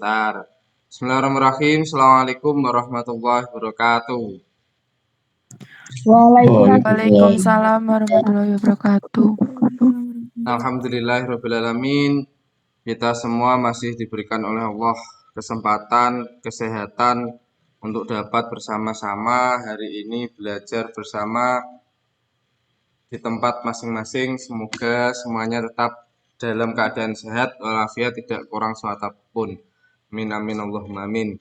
Bentar. Bismillahirrahmanirrahim. Assalamualaikum warahmatullahi wabarakatuh. Waalaikumsalam warahmatullahi wabarakatuh. Alhamdulillahirrahmanirrahim. Kita semua masih diberikan oleh Allah kesempatan, kesehatan untuk dapat bersama-sama hari ini belajar bersama di tempat masing-masing. Semoga semuanya tetap dalam keadaan sehat walafiat, tidak kurang suatu pun. Amin amin Allahumma amin.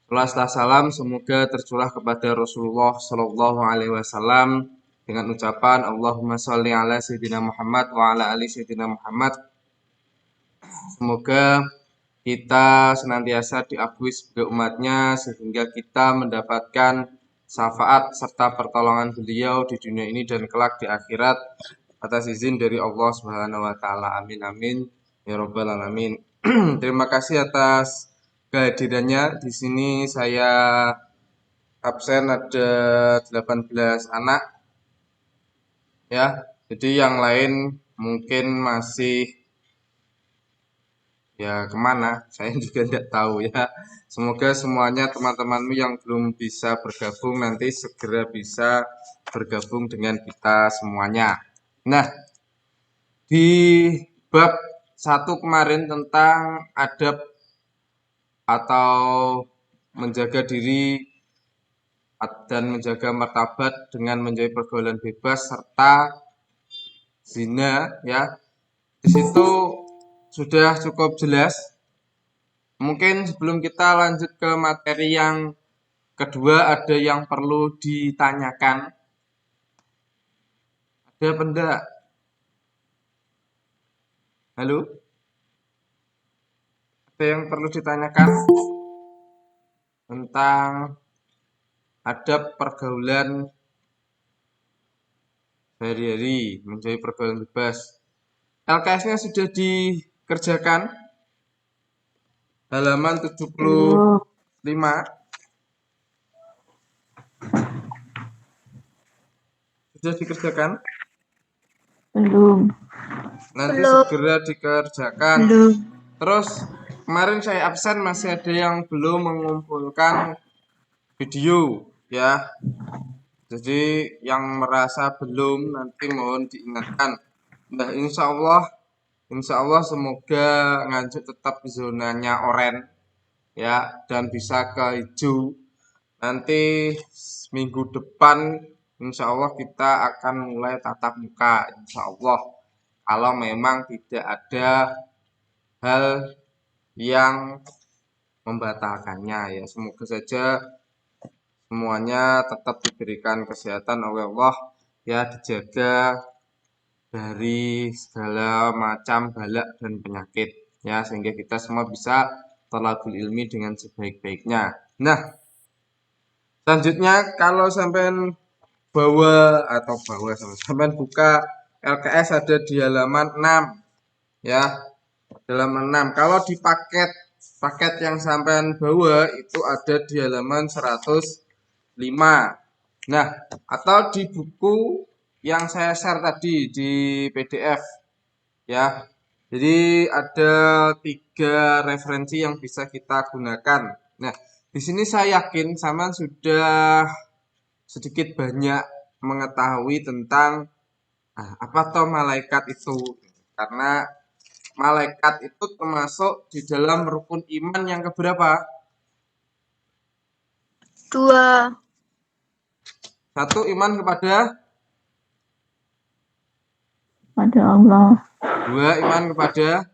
Salam salam semoga tercurah kepada Rasulullah Shallallahu Alaihi Wasallam dengan ucapan Allahumma sholli ala sayyidina Muhammad wa ala ali sayyidina Muhammad. Semoga kita senantiasa diakui sebagai umatnya sehingga kita mendapatkan syafaat serta pertolongan beliau di dunia ini dan kelak di akhirat atas izin dari Allah Subhanahu wa taala. Amin amin ya rabbal alamin. Terima kasih atas kehadirannya. Di sini saya absen ada 18 anak ya. Jadi yang lain mungkin masih ya kemana saya juga tidak tahu ya. Semoga semuanya teman-temanmu yang belum bisa bergabung nanti segera bisa bergabung dengan kita semuanya. Nah, di bab 1 kemarin tentang adab atau menjaga diri dan menjaga martabat dengan menjauhi pergaulan bebas serta zina ya. Di situ sudah cukup jelas. Mungkin sebelum kita lanjut ke materi yang kedua, ada yang perlu ditanyakan. Ada apa enggak? Halo? Ada yang perlu ditanyakan tentang adab pergaulan sehari-hari, menjauhi pergaulan bebas. LKS-nya sudah dikerjakan. Halaman 75. Sudah dikerjakan? Belum. Nanti segera dikerjakan. Terus kemarin saya absen masih ada yang belum mengumpulkan video ya. Jadi yang merasa belum nanti mohon diingatkan. Nah, insya Allah semoga Nganjuk tetap zonanya oranye ya dan bisa ke hijau. Nanti minggu depan insya Allah kita akan mulai tatap muka insya Allah. Kalau memang tidak ada hal yang membatalkannya ya, semoga saja semuanya tetap diberikan kesehatan oleh Allah ya, dijaga dari segala macam balak dan penyakit ya, sehingga kita semua bisa thalabul ilmi dengan sebaik-baiknya. Nah, selanjutnya kalau sampean sampean buka LKS ada di halaman 6 ya. Halaman 6. Kalau di paket yang sampean bawa itu ada di halaman 105. Nah, atau di buku yang saya share tadi di PDF ya. Jadi ada 3 referensi yang bisa kita gunakan. Nah, di sini saya yakin sampean sudah sedikit banyak mengetahui tentang apa toh malaikat itu. Karena malaikat itu termasuk di dalam rukun iman yang keberapa? 2. 1 iman kepada Allah. 2 iman kepada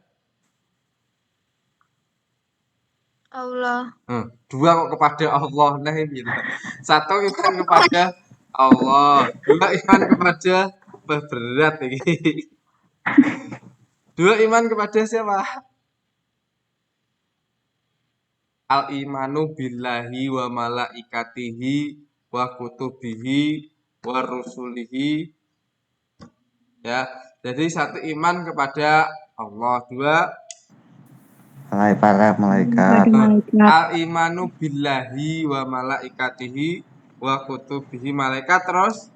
Allah. 2 kok kepada Allah. Nah ini 1 iman kepada Allah, 2 iman kepada berat ini. 2 iman kepada siapa? Al-imanu billahi wa malaikatihi wa kutubihi wa rusulihi ya. Jadi 1 iman kepada Allah, 2 para malaikat. Al-imanu billahi wa malaikatihi wa kutubihi, malaikat, terus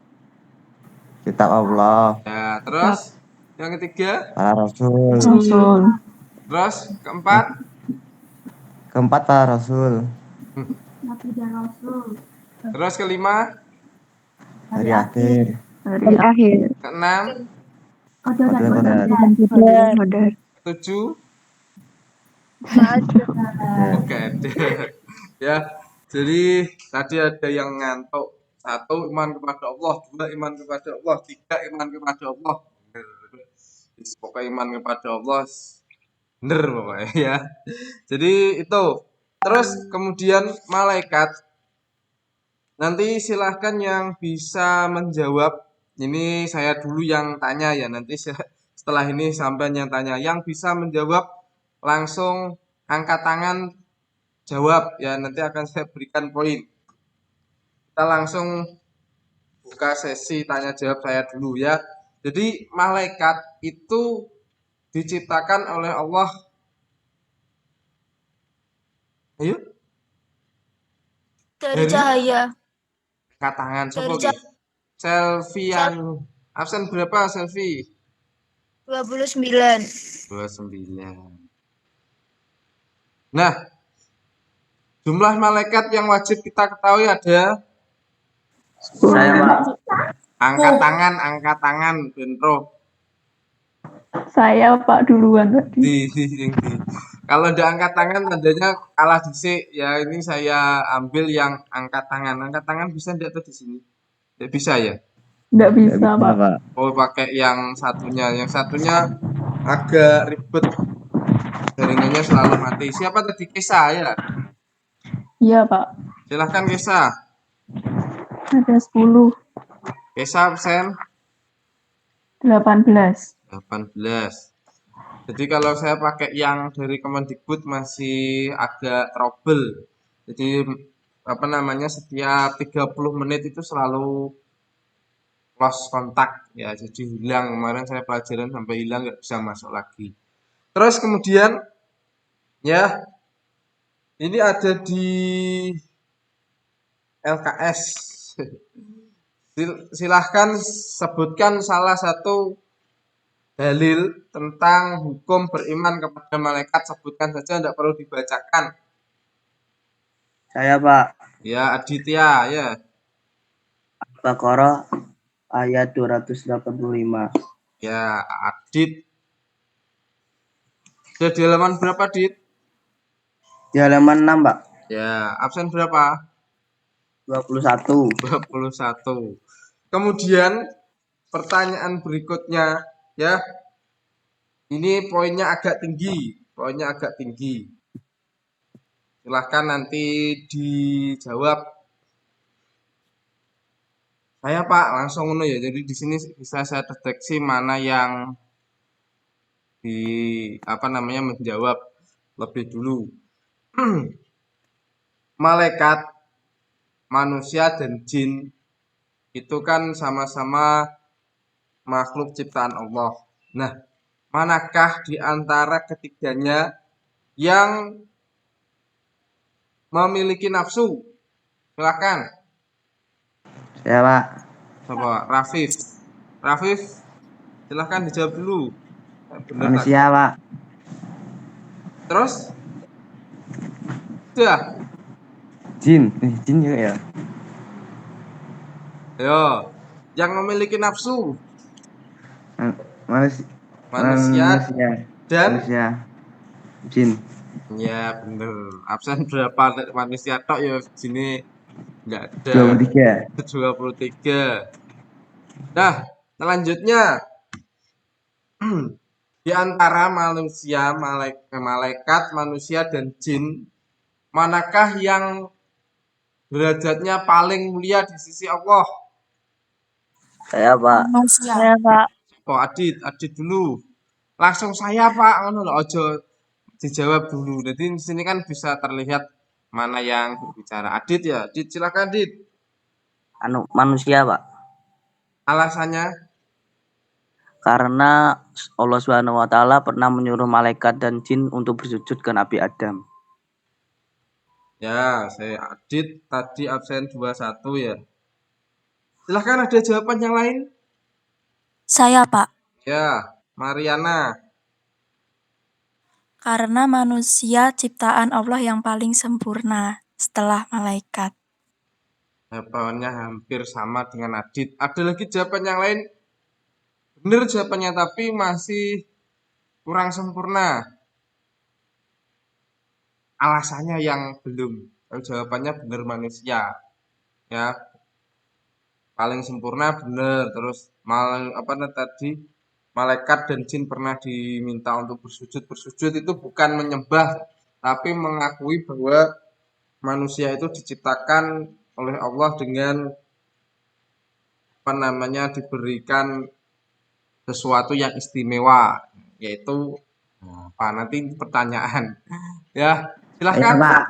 Kitab Allah. ya, terus yang ketiga Para rasul. terus keempat Keempat para rasul. Nabi dan Rasul. Terus kelima, Hari akhir. Hari akhir. keenam, Qadar. Qadar. ketujuh, Ada. oke ada. Ya, jadi tadi ada yang ngantuk. Satu, iman kepada Allah. Dua, iman kepada Allah. Tiga, iman kepada Allah. Pokoknya iman kepada Allah. Bener pokoknya ya. Jadi itu. Terus kemudian malaikat. Nanti silahkan yang bisa menjawab. Ini saya dulu yang tanya ya. Nanti setelah ini sampai yang tanya. Yang bisa menjawab langsung angkat tangan jawab ya. Nanti akan saya berikan poin. Kita langsung buka sesi tanya jawab saya dulu ya. Jadi malaikat itu diciptakan oleh Allah. Ayo. Dari cahaya. Angkat tangan Dari sopo nggih? Selfie yang absen berapa selfie? 29. 29. Nah, jumlah malaikat yang wajib kita ketahui ada Saya Pak. angkat tangan Benro. Saya Pak duluan tadi. Di. Kalau ada angkat tangan tandanya kalah dhisik ya. Ini saya ambil yang angkat tangan. Angkat tangan bisa enggak tuh di sini? Tidak bisa ya? Nggak Nggak bisa, Pak. Pak. Oh, pakai yang satunya. Yang satunya agak ribet. Jaringannya selalu mati. Siapa tadi? Kesa ya? Iya, Pak. Silahkan Kesa. Ada 10. Kesa absen 18. 18. Jadi kalau saya pakai yang dari Kemendikbud masih agak trouble. Jadi apa namanya setiap 30 menit itu selalu lost kontak ya. Jadi hilang. Kemarin saya pelajaran sampai hilang nggak bisa masuk lagi. Terus kemudian ya ini ada di LKS. Silahkan sebutkan salah satu dalil tentang hukum beriman kepada malaikat. Sebutkan saja, tidak perlu dibacakan. Saya Pak, Ya, Aditya, ya. Baqarah ayat 285. Ya, Adit. Sudah di halaman berapa, Adit? Di halaman 6 Pak, Ya, absen berapa? 21. 21. Kemudian pertanyaan berikutnya, ya. Ini poinnya agak tinggi, Silahkan nanti dijawab. Saya Pak langsung ngono ya. Jadi di sini bisa saya deteksi mana yang di apa namanya menjawab lebih dulu. Malaikat, manusia dan jin itu kan sama-sama makhluk ciptaan Allah. Nah, manakah di antara ketiganya yang memiliki nafsu? Silakan. Saya Pak. Coba Rafif. Rafif, silahkan dijawab dulu. Bener Manusia Pak. Terus? Sudah. Jin. Jin juga ya. Ayo. Yang memiliki nafsu. Manusia. Manusia dan Manusia. Jin. ya bener. Absen berapa manusia tok ya sini enggak ada. 23. 23. Nah, selanjutnya di antara manusia, malaikat, manusia dan jin, manakah yang derajatnya paling mulia di sisi Allah? Saya Pak, Saya, Pak. Oh, Adit dulu. Langsung saya Pak, ngono lho, aja dijawab dulu. Jadi di sini kan bisa terlihat mana yang berbicara. Adit ya, Adit silakan Adit. manusia Pak. Alasannya? Karena Allah Subhanahu wa taala pernah menyuruh malaikat dan jin untuk bersujud ke Nabi Adam. Ya, saya Adit tadi absen 21 ya. Silahkan ada jawaban yang lain? Saya, Pak, Ya, Mariana. Karena manusia ciptaan Allah yang paling sempurna setelah malaikat. Jawabannya hampir sama dengan Adit. Ada lagi jawaban yang lain? Benar jawabannya, tapi masih kurang sempurna. Alasannya yang belum. Jawabannya benar manusia. Ya, paling sempurna benar. Terus tadi malaikat dan jin pernah diminta untuk bersujud. Bersujud itu bukan menyembah, tapi mengakui bahwa manusia itu diciptakan oleh Allah dengan diberikan sesuatu yang istimewa, yaitu nanti pertanyaan. Ya, Saya silahkan. Pak.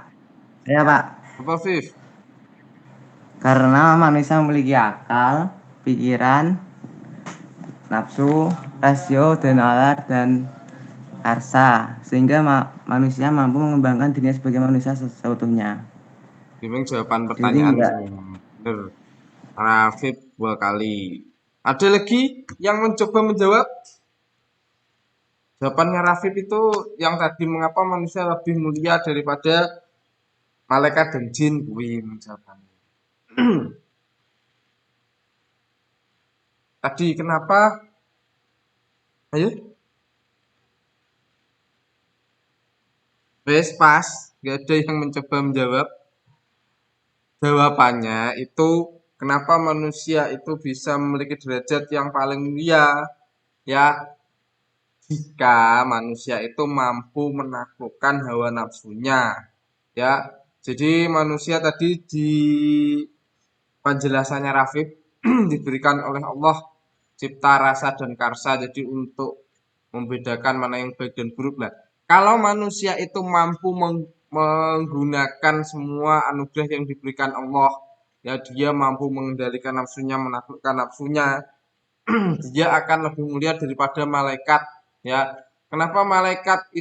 Saya Pak. Apa, Viv? Karena manusia memiliki akal, pikiran, nafsu, rasio, dan alat dan arsa, sehingga manusia mampu mengembangkan dirinya sebagai manusia seutuhnya. Bimbing jawaban Jadi pertanyaan enggak. benar. Rafif 2 kali. Ada lagi yang mencoba menjawab? Jawabannya Rafif itu yang tadi, mengapa manusia lebih mulia daripada malaikat dan jin? Jawabannya. Tadi kenapa? Ayo. Wes pas, gak ada yang mencoba menjawab. Jawabannya itu kenapa manusia itu bisa memiliki derajat yang paling mulia? Ya, jika manusia itu mampu menaklukkan hawa nafsunya. Ya, jadi manusia tadi di penjelasannya Rafif diberikan oleh Allah cipta, rasa, dan karsa. Jadi untuk membedakan mana yang baik dan buruk lah. Kalau manusia itu mampu menggunakan semua anugerah yang diberikan Allah, ya dia mampu mengendalikan nafsunya, menaklukkan nafsunya, dia akan lebih mulia daripada malaikat. Ya, kenapa malaikat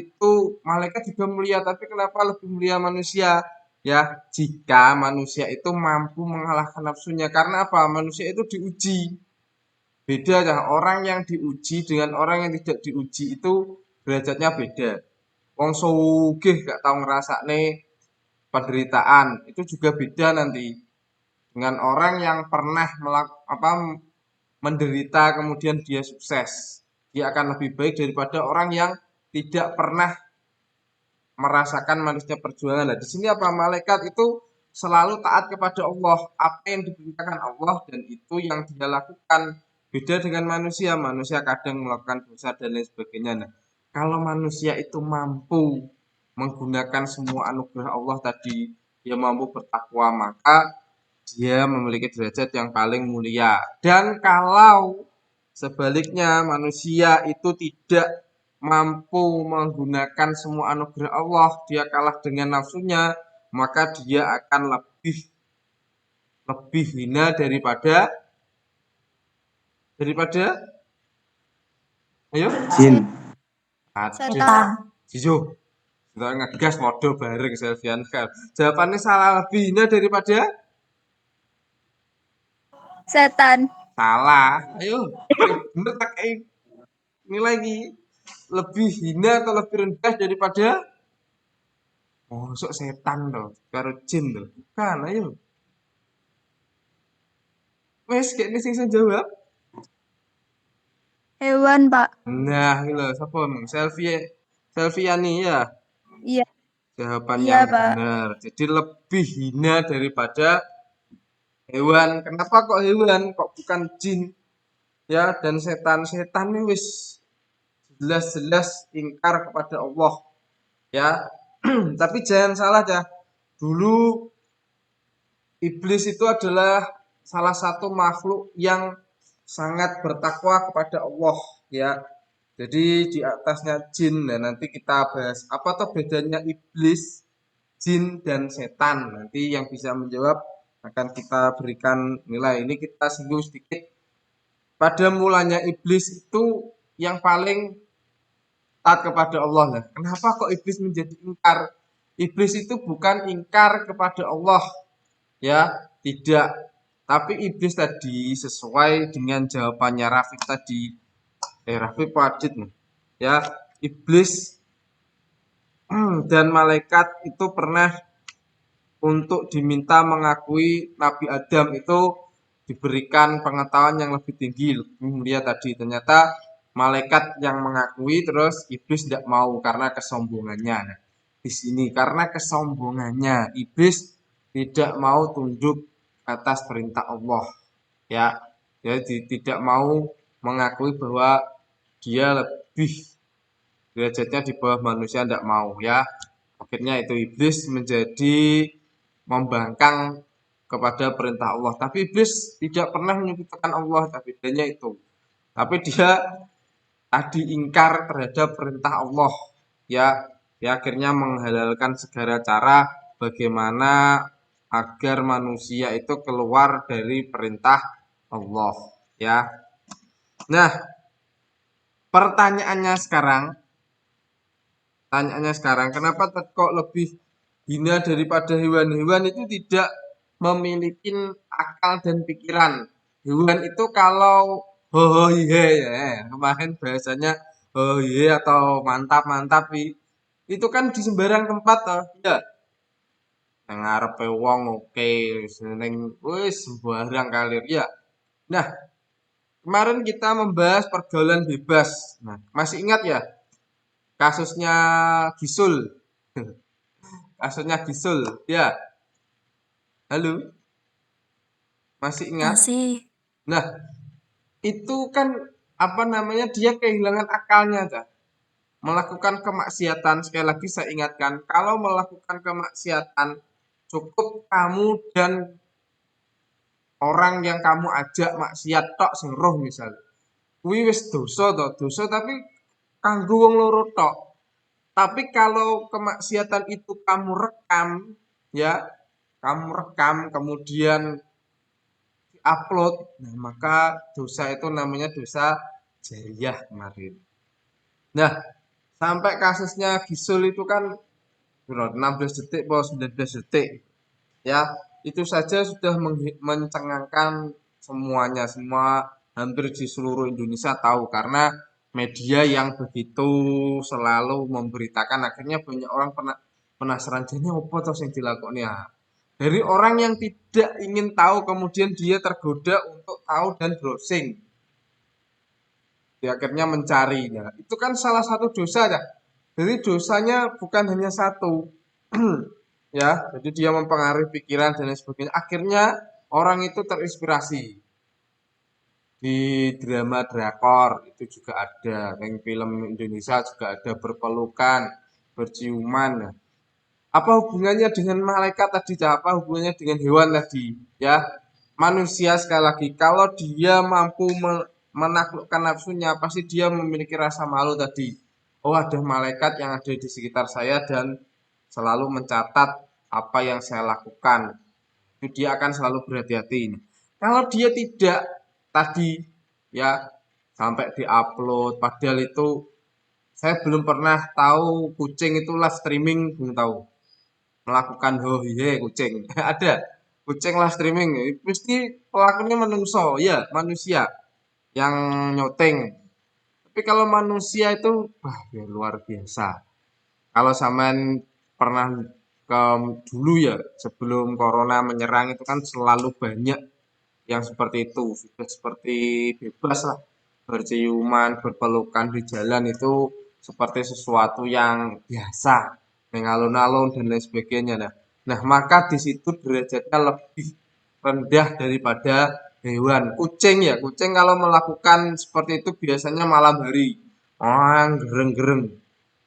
juga mulia, tapi kenapa lebih mulia manusia? Ya, jika manusia itu mampu mengalahkan nafsunya. Karena apa? Manusia itu diuji. Beda ya, orang yang diuji dengan orang yang tidak diuji itu derajatnya beda. Wong sugih gak tahu ngrasakne penderitaan, itu juga beda nanti dengan orang yang pernah menderita kemudian dia sukses. Dia akan lebih baik daripada orang yang tidak pernah merasakan manisnya perjuangan. Nah, di sini apa? Malaikat itu selalu taat kepada Allah. Apa yang diperintahkan Allah dan itu yang dia lakukan. Beda dengan manusia. Manusia kadang melakukan dosa dan lain sebagainya. Nah, kalau manusia itu mampu menggunakan semua anugerah Allah tadi, dia mampu bertakwa, maka dia memiliki derajat yang paling mulia. Dan kalau sebaliknya manusia itu tidak mampu menggunakan semua anugerah Allah, dia kalah dengan nafsunya, maka dia akan lebih hina daripada ayo Jin. Setan. Jijo. Kita ngegas mode bareng Selvian kan. Jawabannya salah, lebih hina daripada Setan. salah. Ayo, bener tak ini lagi. Lebih hina atau lebih rendah daripada sok setan loh, karo jin loh. Bukan, ayo. Wes, kayak ini sing jawab. Hewan, Pak. Nah, ini loh, siapa emang? Selviani ya. Iya. Jawaban Iya, yang Pak. benar. Jadi lebih hina daripada hewan. Kenapa kok hewan? Kok bukan jin? Ya, dan setan ini wis jelas-jelas ingkar kepada Allah. Ya, tapi jangan salah ya. Dulu iblis itu adalah salah satu makhluk yang sangat bertakwa kepada Allah, ya. Jadi di atasnya jin. Nah, nanti kita bahas apa tuh bedanya iblis, jin, dan setan. Nanti yang bisa menjawab akan kita berikan nilai. Ini kita singgung sedikit. Pada mulanya iblis itu yang paling taat kepada Allah. Nah, kenapa kok iblis menjadi ingkar? Iblis itu bukan ingkar kepada Allah, ya, tidak. Tapi iblis tadi sesuai dengan jawabannya Rafiq tadi. Rafiq Wajid nih. Ya, iblis Dan malaikat itu pernah untuk diminta mengakui Nabi Adam itu diberikan pengetahuan yang lebih tinggi, lebih mulia tadi. Ternyata malaikat yang mengakui, terus iblis tidak mau karena kesombongannya. Nah, di sini karena kesombongannya iblis tidak mau tunduk atas perintah Allah, ya. Jadi tidak mau mengakui bahwa dia lebih derajatnya di bawah manusia, tidak mau, ya. Akhirnya itu iblis menjadi membangkang kepada perintah Allah. Tapi iblis tidak pernah menyebutkan Allah, tapi bedanya itu. Tapi dia tadi ingkar terhadap perintah Allah, ya. Dia akhirnya menghalalkan segala cara bagaimana agar manusia itu keluar dari perintah Allah, ya. Nah, pertanyaannya sekarang, kenapa kok lebih hina daripada hewan-hewan itu tidak memiliki akal dan pikiran. Hewan itu kalau hohohihe ya, kemarin bahasanya hohohihe atau mantap-mantap itu kan di sembarang tempat toh, ya. Nang ngarepe wong oke, seneng wis sembarang kalir ya. Nah, kemarin kita membahas pergaulan bebas. Nah, masih ingat ya kasusnya Gisul? Kasusnya Gisul, ya. Halo, masih ingat? Masih. Nah, itu kan apa namanya dia kehilangan akalnya, Cak. Melakukan kemaksiatan, sekali lagi saya ingatkan, kalau melakukan kemaksiatan cukup kamu dan orang yang kamu ajak maksiat tok sing roh misalnya. Kuwi wis dosa to, dosa tapi kanggo wong loro tok. Tapi kalau kemaksiatan itu kamu rekam, ya, kamu rekam kemudian upload, nah maka dosa itu namanya dosa jariyah kemarin. Nah, sampai kasusnya Gisul itu kan 16 detik atau 19 detik, ya, itu saja sudah mencengangkan semuanya, semua hampir di seluruh Indonesia tahu karena media yang begitu selalu memberitakan, akhirnya banyak orang penasaran jadi apa toh yang dilakukan ya. Dari orang yang tidak ingin tahu kemudian dia tergoda untuk tahu dan browsing. Dia akhirnya mencarinya. Itu kan salah satu dosa ya. Jadi dosanya bukan hanya satu. Ya, jadi dia mempengaruhi pikiran dan lain sebagainya. Akhirnya orang itu terinspirasi. Di drama drakor itu juga ada, yang film Indonesia juga ada berpelukan, berciuman. Nah, apa hubungannya dengan malaikat tadi? Apa hubungannya dengan hewan tadi? Ya, manusia sekali lagi, kalau dia mampu menaklukkan nafsunya, pasti dia memiliki rasa malu tadi. Oh, ada malaikat yang ada di sekitar saya dan selalu mencatat apa yang saya lakukan. Itu dia akan selalu berhati-hati. Kalau dia tidak tadi, ya, sampai diupload, padahal itu saya belum pernah tahu kucing itu live streaming, belum tahu melakukan hohihe kucing. Ada kucing live streaming, pasti pelakunya menungso, ya, manusia yang nyoteng. Tapi kalau manusia itu wah ya luar biasa. Kalau sampean pernah ke dulu ya sebelum corona menyerang itu kan selalu banyak yang seperti itu, sudah seperti bebas lah, berciuman, berpelukan di jalan itu seperti sesuatu yang biasa, mengalun-alun dan lain sebagainya. Nah, maka di situ derajatnya lebih rendah daripada hewan. Kucing ya, kucing kalau melakukan seperti itu biasanya malam hari, orang gereng-gereng.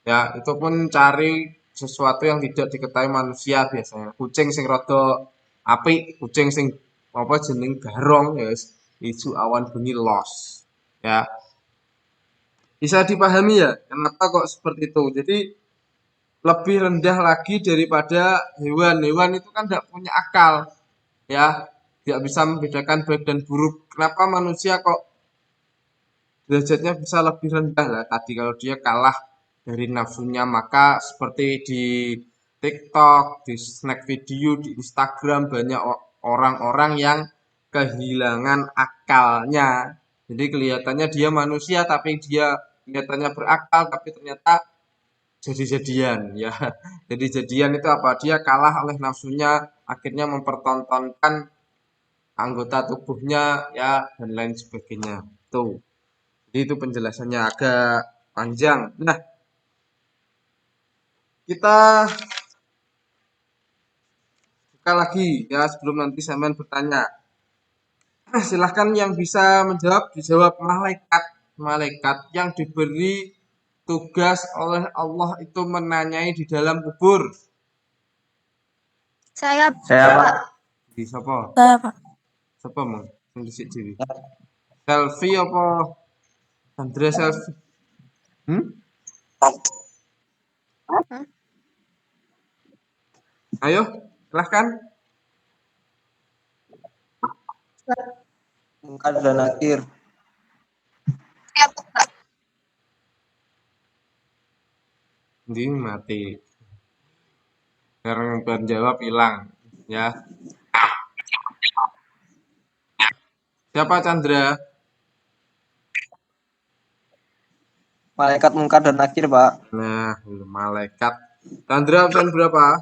Ya, itu pun cari sesuatu yang tidak diketahui manusia biasanya. Kucing sing rada apik, kucing sing apa jeneng garong ya isu awan bengi los. Ya, bisa dipahami ya kenapa kok seperti itu. Jadi lebih rendah lagi daripada hewan. Hewan itu kan tidak punya akal, ya, tidak bisa membedakan baik dan buruk. Kenapa manusia kok derajatnya bisa lebih rendah lah tadi kalau dia kalah dari nafsunya, maka seperti di TikTok, di snack video, di Instagram banyak orang-orang yang kehilangan akalnya. Jadi kelihatannya dia manusia tapi dia kelihatannya berakal tapi ternyata jadi-jadian ya. Jadi-jadian itu apa? Dia kalah oleh nafsunya, akhirnya mempertontonkan anggota tubuhnya ya dan lain sebagainya. Tuh. Jadi itu penjelasannya agak panjang. Nah, kita buka lagi ya sebelum nanti sampean bertanya. Silahkan yang bisa menjawab dijawab malaikat. Malaikat yang diberi tugas oleh Allah itu menanyai di dalam kubur. Saya, Saya Pak. Pak. Di siapa? Saya, Pak. Siapa mau? Sing dhisik dhewe. Selfie apa? Andrea selfie. Hmm? Ayo, silahkan. Mungkar dan nakir. Ini mati. Sekarang yang jawab hilang. Ya. Siapa Chandra? Malaikat mungkar dan nakir, Pak. Nah, malaikat. Chandra absen berapa?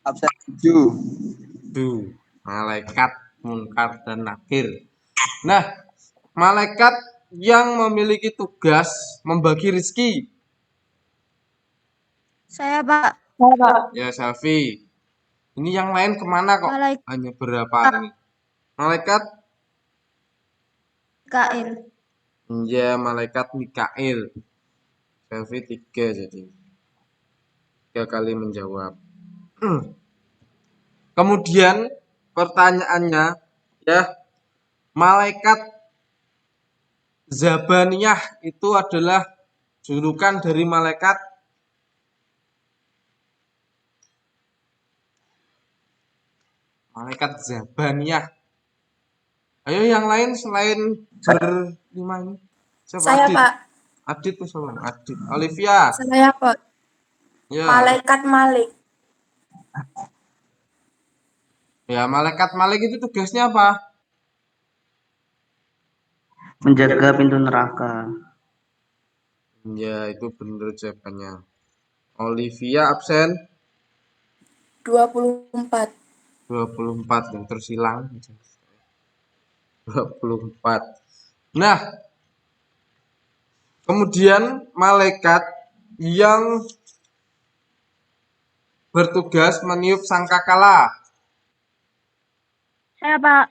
Absen 7. Tuh, malaikat munkar dan nakir. Nah, malaikat yang memiliki tugas membagi rezeki. Saya, Pak. Ya, Selfie. Ini yang lain kemana kok? Malaikat Hanya berapa ini? Malaikat? Kail. Ya, malaikat Mikail. Selfie 3 jadi. 3 kali menjawab. Kemudian pertanyaannya ya, malaikat Zabaniyah itu adalah julukan dari malaikat Zabaniyah. Ayo yang lain selain berlima ini. Siapa? Saya, Adit. Pak. Adit tuh siapa? Adit. Olivia. Saya, Pak. Ya. Malaikat Malik. Ya, malaikat Malik itu tugasnya apa? Menjaga pintu neraka. Ya, itu benar jawabannya. Olivia absen 24. 24 yang terus hilang. 24. Nah, kemudian malaikat yang bertugas meniup sangkakala. Saya, Pak.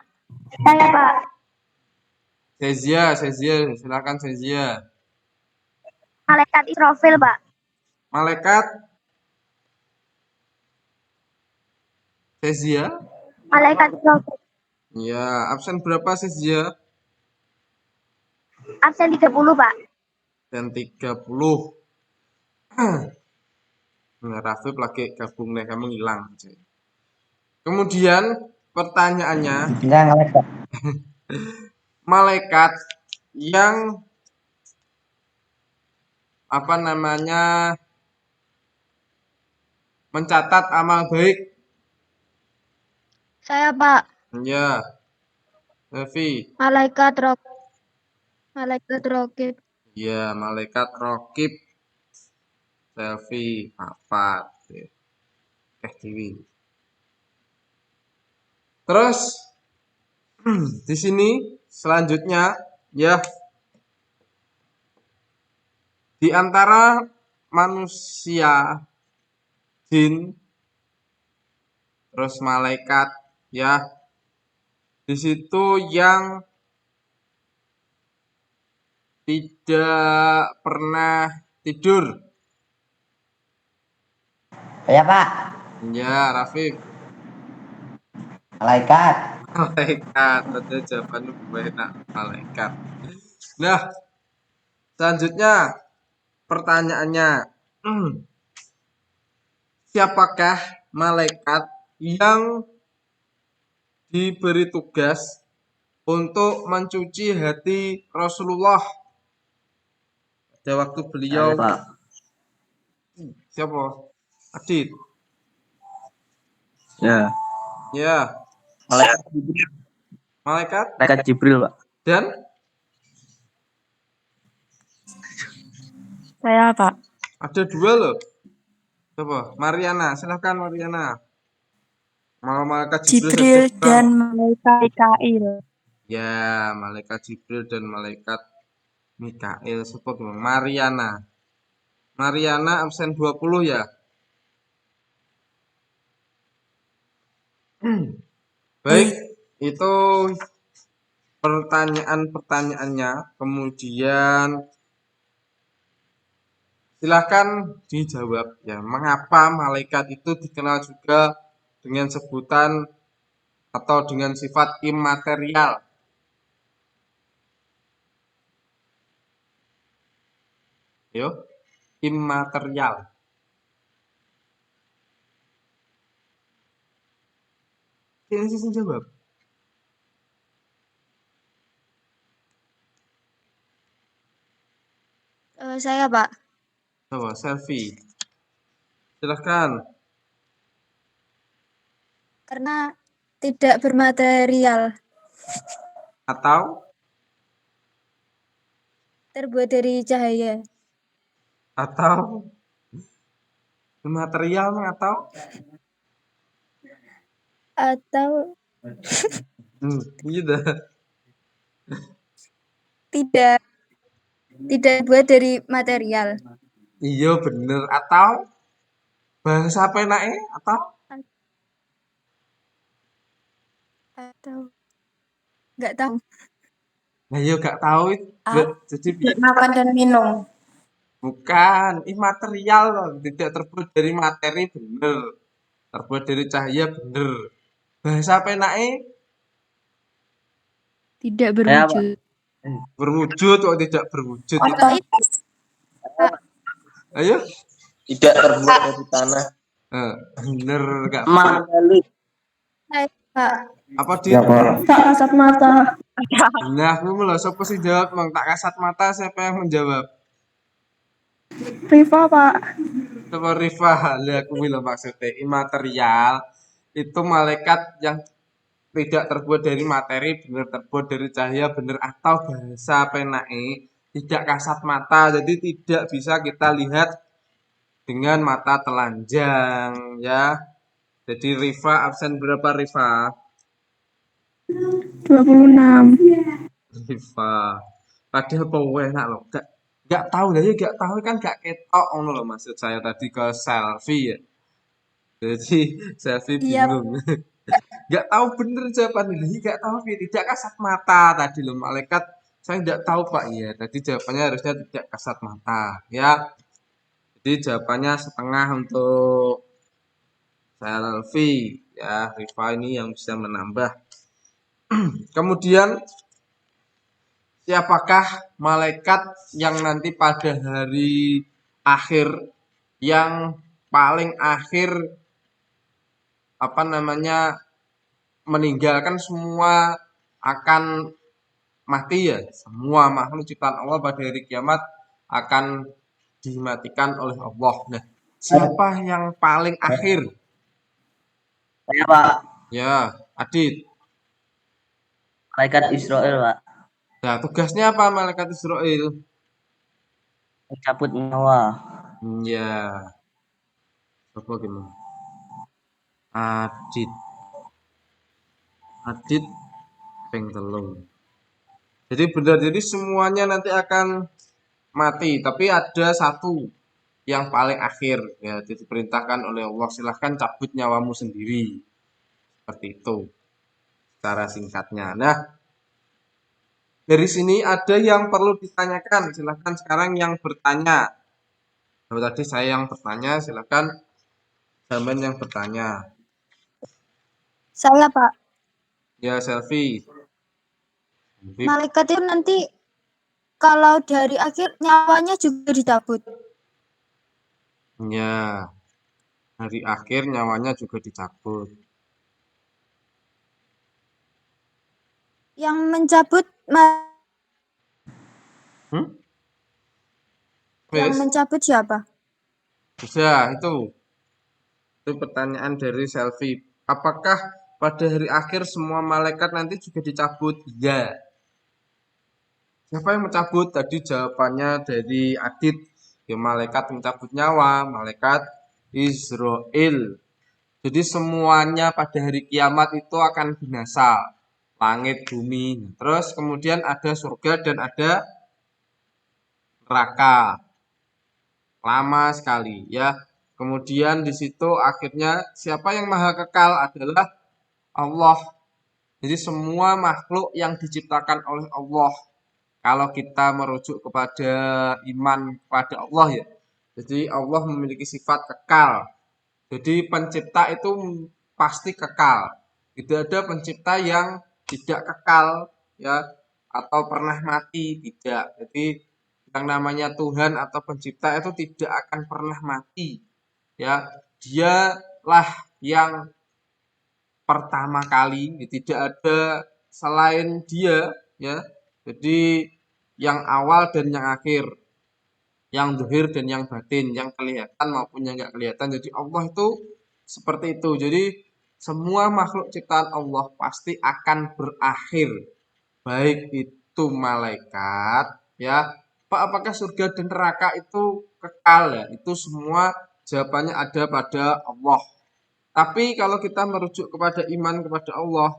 Saya, Pak. Sezia, silakan Sezia. Malaikat Israfil, Pak. Malaikat Sezia. Malaikat Israfil. Ya, absen berapa Sezia? Absen 30, Pak. Dan 30. Nah, Rafif lagi gabung nih, kamu hilang. Kemudian pertanyaannya, malaikat yang apa namanya mencatat amal baik. Saya, Pak. Ya, Devi. Malaikat Rokib. Ya, malaikat rokib. Selfie, papat. Dewi. Terus di sini selanjutnya ya, di antara manusia, jin, terus malaikat ya, di situ yang tidak pernah tidur. Ya, Pak. Ya, Rafif. Malaikat. Malaikat, ada jawabannya enak, malaikat. Nah, selanjutnya pertanyaannya, siapakah malaikat yang diberi tugas untuk mencuci hati Rasulullah pada waktu beliau? Saya, Pak. Siapa? Adit. Ya. Ya, Malaikat malaikat Jibril, Pak. dan Saya, Pak. Ada 2 loh. Coba, Mariana, silahkan Mariana. Malaikat Jibril saja Jibril dan kurang. malaikat Mikail. Ya, malaikat Jibril dan malaikat Mikail. Sebut dong, Mariana. Mariana absen 20 ya. Baik, itu pertanyaan-pertanyaannya. Kemudian silahkan dijawab ya. Mengapa malaikat itu dikenal juga dengan sebutan atau dengan sifat imaterial? Yo, imaterial. Ini sih jawab. Saya, Pak. Coba selfie. Silahkan. Karena tidak bermaterial, Atau terbuat dari cahaya. atau imaterial atau Atau gitu. tidak buat dari material. Iya bener atau bahasa penake atau Atau nggak tahu. nah iya gak tahu jadi Makan dan minum. bukan imaterial loh. Tidak terbuat dari materi bener, terbuat dari cahaya bener, bahasa penake Tidak Saya, Pak. berwujud. berwujud kok tidak berwujud itu. Otomatis. Ayo Tidak terbuat dari tanah. bener gak Mandalik. Pak. apa di Tak kasat mata. nah aku lho sapa sing jawab mang tak kasat mata siapa yang menjawab Riva, Pak. Coba Rifa lah aku bilang maksudnya imaterial itu malaikat yang tidak terbuat dari materi bener terbuat dari cahaya bener atau bahasa penake tidak kasat mata jadi tidak bisa kita lihat dengan mata telanjang ya jadi Rifa absen berapa Rifa 26. Rifa padahal enak loh gak tahu jadi gak tahu kan gak ketok ngono loh maksud saya tadi ke selfie ya jadi selfie Iya. bingung gak tahu bener jawabannya lagi gak tahu tidak kasat mata tadi loh malaikat saya tidak tahu Pak iya tadi jawabannya harusnya tidak kasat mata ya jadi jawabannya setengah untuk selfie ya Rifa ini yang bisa menambah kemudian siapakah malaikat yang nanti pada hari akhir yang paling akhir apa namanya meninggalkan semua akan mati ya semua makhluk ciptaan Allah pada hari kiamat akan dimatikan oleh Allah. Nah, siapa yang paling akhir? Saya, Pak. Ya, Adit. Malaikat Israel, Pak. Nah, tugasnya apa malaikat Israel? Mencabut nyawa. Ya, apa gimana? Adit. Adit ping telung. Jadi benar jadi semuanya nanti akan mati, tapi ada satu yang paling akhir ya diperintahkan oleh Allah silahkan cabut nyawamu sendiri. Seperti itu secara singkatnya. Nah, dari sini ada yang perlu ditanyakan. Silahkan sekarang yang bertanya. Kalau tadi saya yang bertanya, silahkan zaman yang bertanya. Saya, Pak. Ya, selfie. Malaikat itu nanti kalau dari akhir nyawanya juga dicabut. Ya, hari akhir nyawanya juga dicabut. Yang mencabut yang Wes, mencabut siapa? bisa itu. Itu pertanyaan dari selfie. Apakah pada hari akhir semua malaikat nanti juga dicabut? Iya. Siapa yang mencabut? Tadi jawabannya dari Adit. Ya malaikat pencabut nyawa, malaikat Israel. Jadi semuanya pada hari kiamat itu akan binasa. Langit, bumi. Terus kemudian ada surga dan ada neraka. Lama sekali ya. Kemudian di situ akhirnya siapa yang maha kekal adalah Allah. Jadi semua makhluk yang diciptakan oleh Allah. Kalau kita merujuk kepada iman kepada Allah ya. Jadi Allah memiliki sifat kekal. Jadi pencipta itu pasti kekal. Tidak ada pencipta yang tidak kekal ya atau pernah mati, tidak. Jadi yang namanya Tuhan atau pencipta itu tidak akan pernah mati. Ya, dialah yang pertama kali, tidak ada selain dia ya. Jadi yang awal dan yang akhir, yang zahir dan yang batin, yang kelihatan maupun yang enggak kelihatan. Jadi Allah itu seperti itu. Jadi semua makhluk ciptaan Allah pasti akan berakhir. Baik itu malaikat ya. Apakah surga dan neraka itu kekal ya? Itu semua jawabannya ada pada Allah. Tapi kalau kita merujuk kepada iman kepada Allah,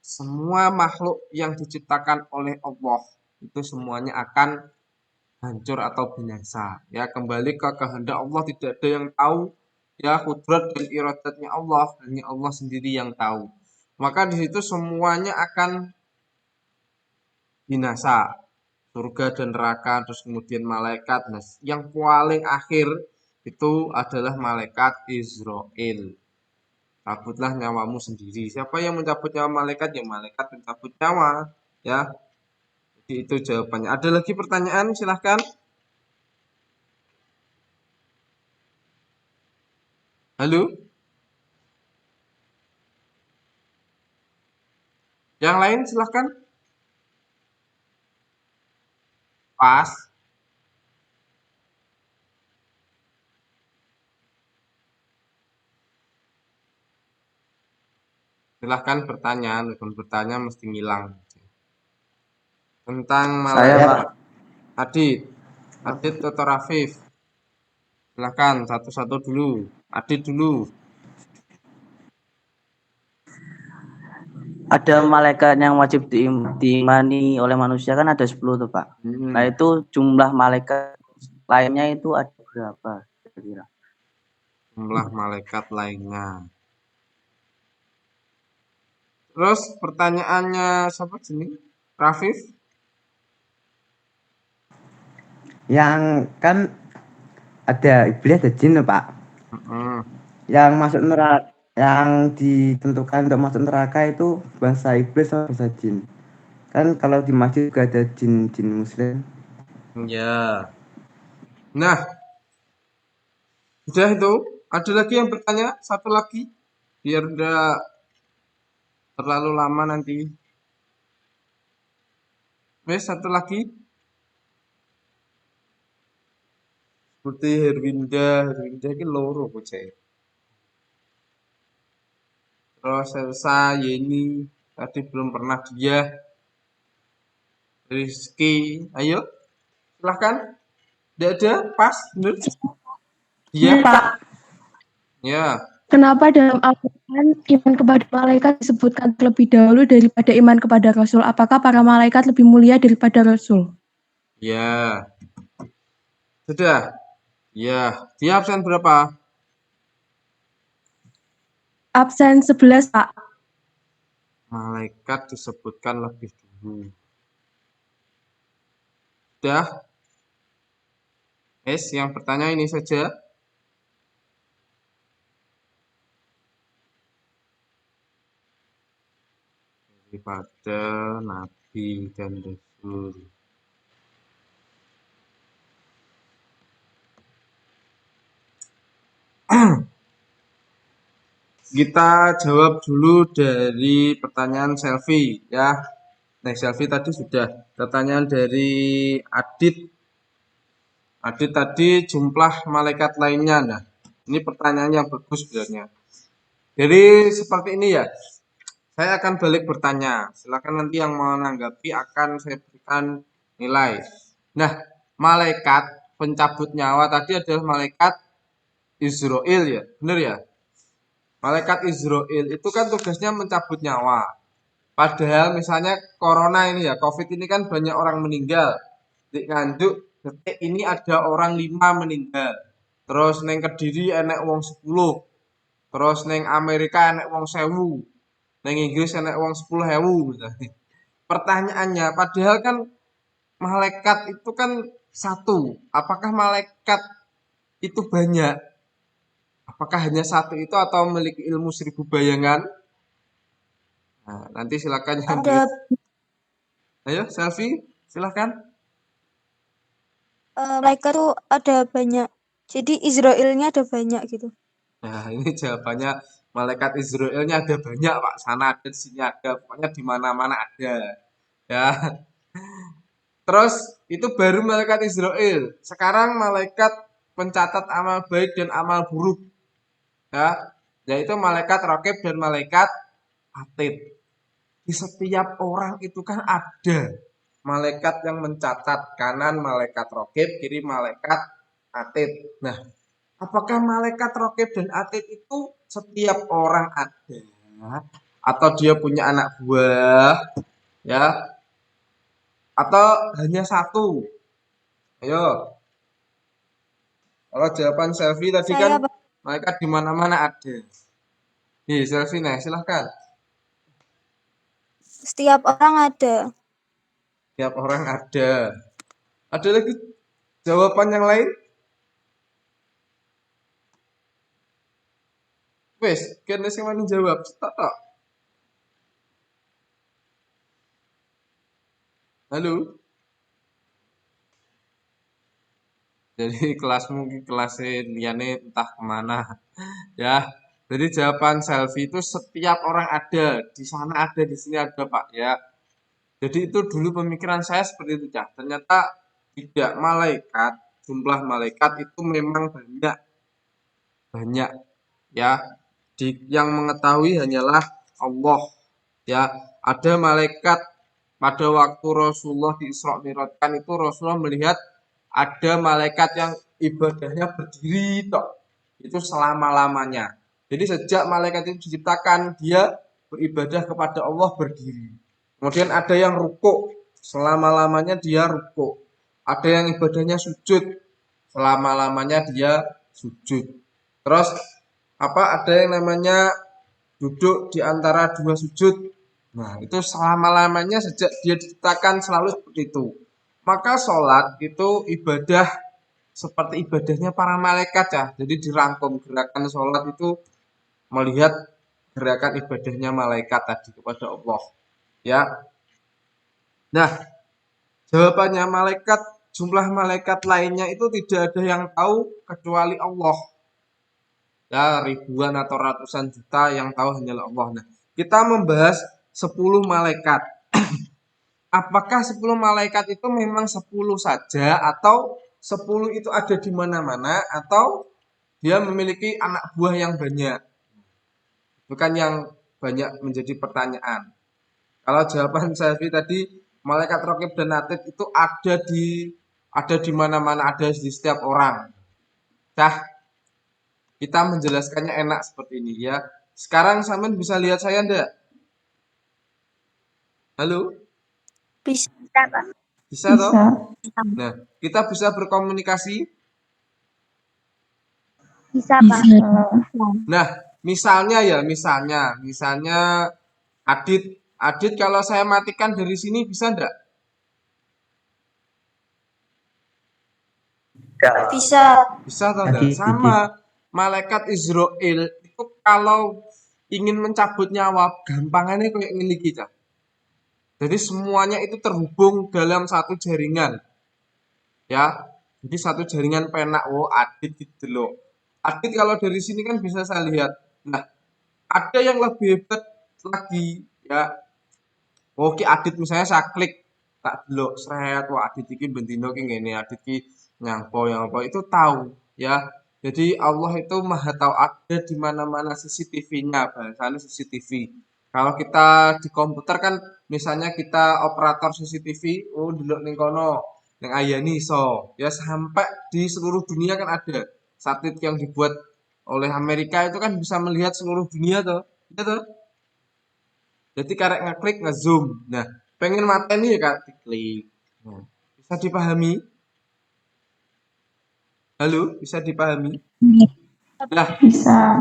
semua makhluk yang diciptakan oleh Allah itu semuanya akan hancur atau binasa. Ya, kembali ke kehendak Allah, tidak ada yang tahu ya kudrat dan iradatnya Allah, hanya Allah sendiri yang tahu. Maka di situ semuanya akan binasa. Surga dan neraka, terus kemudian malaikat. Nah, yang paling akhir itu adalah malaikat Israel. Cabutlah nyawamu sendiri. Siapa yang mencabut nyawa malaikat? Ya malaikat mencabut nyawa. Ya, jadi itu jawabannya. Ada lagi pertanyaan? Silahkan. Halo? Yang lain silahkan. Pas. Silahkan bertanya. Bukan bertanya mesti ngilang. Tentang Saya, malaikat. Pak. Adit. Adit atau Rafif? Silahkan satu-satu dulu. Adit dulu. Ada malaikat yang wajib diimani oleh manusia kan ada 10 tuh, Pak. Nah, itu jumlah malaikat lainnya itu ada berapa kira-kira? Jumlah malaikat lainnya. Terus pertanyaannya siapa sini? Rafif? Yang kan ada iblis, ada jin loh, Pak. Yang masuk neraka, yang ditentukan untuk masuk neraka itu bangsa iblis atau bangsa jin. Kan kalau di masjid juga ada jin-jin muslim. Ya. Nah, sudah itu. Ada lagi yang bertanya? Satu lagi. Biar udah terlalu lama nanti. Wes, satu lagi. Seperti Herwinda ini loro bocah. Terus Elsa, Yeni, tadi belum pernah dia. Rizky, ayo. Silahkan. Tidak ada? Pas? Benar? Iya, Pak. Ya. Kenapa dalam Al-Quran iman kepada malaikat disebutkan terlebih dahulu daripada iman kepada Rasul? Apakah para malaikat lebih mulia daripada Rasul? Ya. Sudah. Ya. Dia absen berapa? Absen 11, Pak. Malaikat disebutkan lebih dulu. Sudah. Yang bertanya ini saja. Daripada Nabi dan Rasul. Kita jawab dulu dari pertanyaan Selfie ya. Nah, Selfie tadi sudah. Pertanyaan dari Adit. Adit tadi jumlah malaikat lainnya. Nah, ini pertanyaan yang bagus sebenarnya. Jadi seperti ini ya. Saya akan balik bertanya. Silakan nanti yang mau menanggapi akan saya berikan nilai. Nah, malaikat pencabut nyawa tadi adalah malaikat Israel ya, bener ya? Malaikat Israel itu kan tugasnya mencabut nyawa. Padahal misalnya corona ini ya, COVID ini kan banyak orang meninggal. Di Nganjuk detik ini ada orang 5 meninggal. Terus neng Kediri enek wong 10. Terus neng Amerika enek wong 1000. Neng Inggris enek wong 10.000 misalnya. Pertanyaannya, padahal kan malaikat itu kan satu. Apakah malaikat itu banyak? Apakah hanya satu itu atau memiliki ilmu 1000 bayangan? Nah, nanti silakan yang Ada Ayo, selfie, silakan. malaikat tuh ada banyak. Jadi Israelnya ada banyak gitu. Nah, ini jawabannya malaikat Israelnya ada banyak, Pak. Sana ada, di sini ada, pokoknya di mana-mana ada. Ya. Terus itu baru malaikat Israel. Sekarang malaikat pencatat amal baik dan amal buruk. Ya, yaitu malaikat Raqib dan malaikat Atid. Di setiap orang itu kan ada malaikat yang mencatat, kanan malaikat Raqib, kiri malaikat Atid. Nah, apakah malaikat Raqib dan Atid itu setiap orang ada atau dia punya anak buah ya atau hanya satu? Ayo. Kalau jawaban selfie tadi kan Saya malaikat di mana-mana ada. Nih, selfie nih, silahkan. setiap orang ada. Setiap orang ada. Ada lagi jawaban yang lain? Wes, kene sing wani jawab. Tok. Halo. Jadi kelasmu mungkin kelas liyane entah kemana. Ya. Jadi jawaban selfie itu setiap orang ada. Di sana ada, di sini ada, Pak, ya. Jadi itu dulu pemikiran saya seperti itu, Cah. Ternyata tidak, malaikat, jumlah malaikat itu memang banyak. Banyak, ya. Yang mengetahui hanyalah Allah, ya. Ada malaikat pada waktu Rasulullah di Isra Mi'rajkan itu Rasulullah melihat ada malaikat yang ibadahnya berdiri tok. Itu selama-lamanya. Jadi sejak malaikat itu diciptakan, dia beribadah kepada Allah berdiri. Kemudian ada yang rukuk, selama-lamanya dia rukuk. Ada yang ibadahnya sujud, selama-lamanya dia sujud. Terus ada yang namanya duduk di antara dua sujud. Nah, itu selama-lamanya sejak dia diciptakan selalu seperti itu. Maka sholat itu ibadah seperti ibadahnya para malaikat ya. Jadi dirangkum gerakan sholat itu melihat gerakan ibadahnya malaikat tadi kepada Allah. Ya. Nah, jawabannya malaikat, jumlah malaikat lainnya itu tidak ada yang tahu kecuali Allah. Ya, ribuan atau ratusan juta yang tahu hanyalah Allah. Nah, kita membahas 10 malaikat. Apakah 10 malaikat itu memang 10 saja atau 10 itu ada di mana-mana atau dia memiliki anak buah yang banyak? Bukan yang banyak menjadi pertanyaan. Kalau jawaban saya tadi malaikat Raqib dan Atid itu ada di mana-mana, ada di setiap orang. Nah, kita menjelaskannya enak seperti ini ya. Sekarang Samen bisa lihat saya enggak? Halo? Bisa, Pak. Bisa toh? Nah, kita bisa berkomunikasi. Bisa, Pak. Nah, misalnya Adit kalau saya matikan dari sini bisa enggak? Bisa. Bisa atau enggak? Sama. Malaikat Israel itu kalau ingin mencabut nyawa, gampangannya kayak ngene iki, Cah. Jadi semuanya itu terhubung dalam satu jaringan. Ya. Jadi satu jaringan penak Adit gitu loh. Adit kalau dari sini kan bisa saya lihat. Nah, ada yang lebih hebat lagi ya. Oke, Adit misalnya saya klik tak delok seret Adit iki bendino ki ngene, Adit ki nyangpo itu tahu ya. Jadi Allah itu Maha tahu, ada di mana-mana CCTV-nya, bahasanya CCTV. Kalau kita di komputer kan misalnya kita operator CCTV, delok ning kono. yang ayani iso. Ya sampai di seluruh dunia kan ada satelit yang dibuat oleh Amerika itu kan bisa melihat seluruh dunia tuh. Ya tuh. Jadi karek ngeklik ngezoom. Nah, pengen mateni ya karek diklik. Nah, bisa dipahami? Halo, bisa dipahami? Nah, Bisa.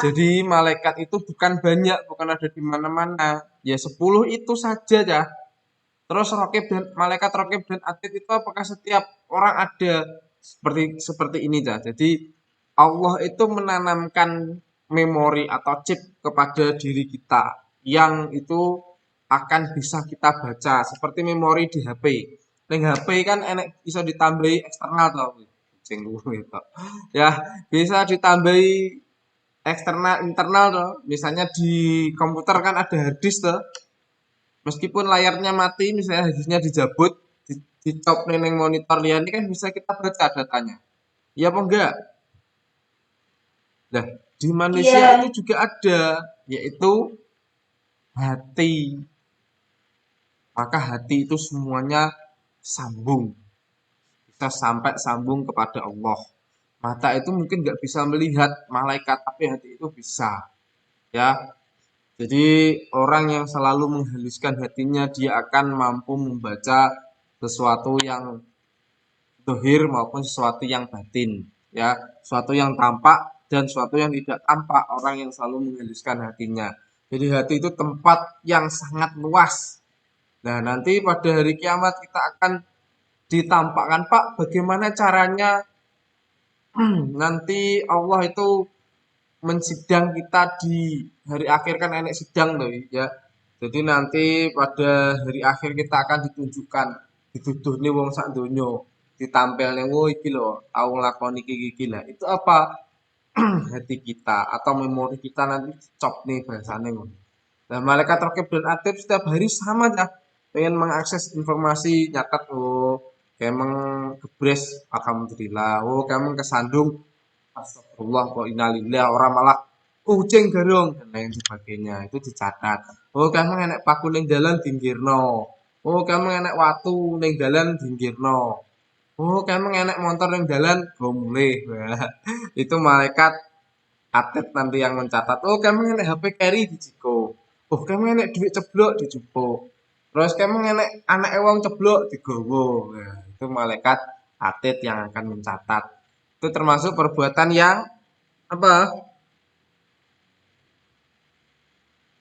jadi malaikat itu bukan banyak, bukan ada di mana-mana. Ya 10 itu saja ya. Terus rokib dan malaikat rokib dan atid itu apakah setiap orang ada seperti ini ya. Jadi Allah itu menanamkan memori atau chip kepada diri kita yang itu akan bisa kita baca seperti memori di HP. Ning HP kan enek bisa ditambahi eksternal tau. Kucing itu. Ya, bisa ditambahi eksternal internal toh. Misalnya di komputer kan ada hard disk toh. Meskipun layarnya mati, misalnya hard disknya dijabut, dicop neng monitor lian ini kan bisa kita baca datanya. Iya apa enggak? Nah, di manusia itu juga ada, yaitu hati. Maka hati itu semuanya sambung. Bisa sampai sambung kepada Allah. Mata itu mungkin nggak bisa melihat malaikat, tapi hati itu bisa. Ya, jadi orang yang selalu menghaluskan hatinya, dia akan mampu membaca sesuatu yang zahir maupun sesuatu yang batin. Ya, sesuatu yang tampak dan sesuatu yang tidak tampak, orang yang selalu menghaluskan hatinya. Jadi hati itu tempat yang sangat luas. Nah, nanti pada hari kiamat kita akan ditampakkan, Pak, bagaimana caranya nanti Allah itu mensidang kita di hari akhir kan enek sidang loh ya. Jadi nanti pada hari akhir kita akan ditunjukkan dituduhne wong sak donya, ditampilne wo iki lho, tau nglakoni iki lah. Itu apa? Hati kita atau memori kita nanti dicop nih bahasane ngono. Nah, malaikat raqib dan atid setiap hari sama ya. Pengen mengakses informasi nyatet oh kemeng gebres alhamdulillah. Oh kemeng kesandung astagfirullah kok innalillah orang malah kucing garung dan lain sebagainya itu dicatat. Oh kamu enek paku ning dalan dinggirno. Oh kamu enek watu ning dalan dinggirno. Oh kamu enek motor ning dalan go mulih. Itu malaikat atlet nanti yang mencatat. Oh kamu enek HP carry dijiko. Oh kamu enek duit ceblok dijupuk. Terus kamu enek anak wong ceblok digowo. Nah, itu malaikat atlet yang akan mencatat. Itu termasuk perbuatan yang apa?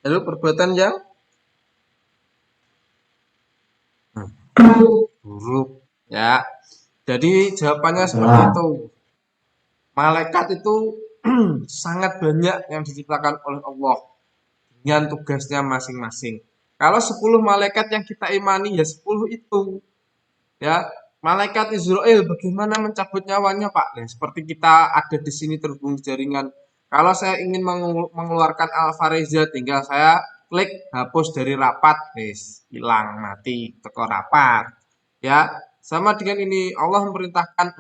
Lalu perbuatan yang buruk ya. Jadi jawabannya seperti itu. Malaikat itu sangat banyak yang diciptakan oleh Allah dengan tugasnya masing-masing. Kalau 10 malaikat yang kita imani ya 10 itu. Ya, malaikat Israel bagaimana mencabut nyawanya, Pak? Nah, seperti kita ada di sini terhubung jaringan. Kalau saya ingin mengeluarkan Alfareza, tinggal saya klik hapus dari rapat, guys, hilang mati teko rapat. Ya, sama dengan ini Allah memerintahkan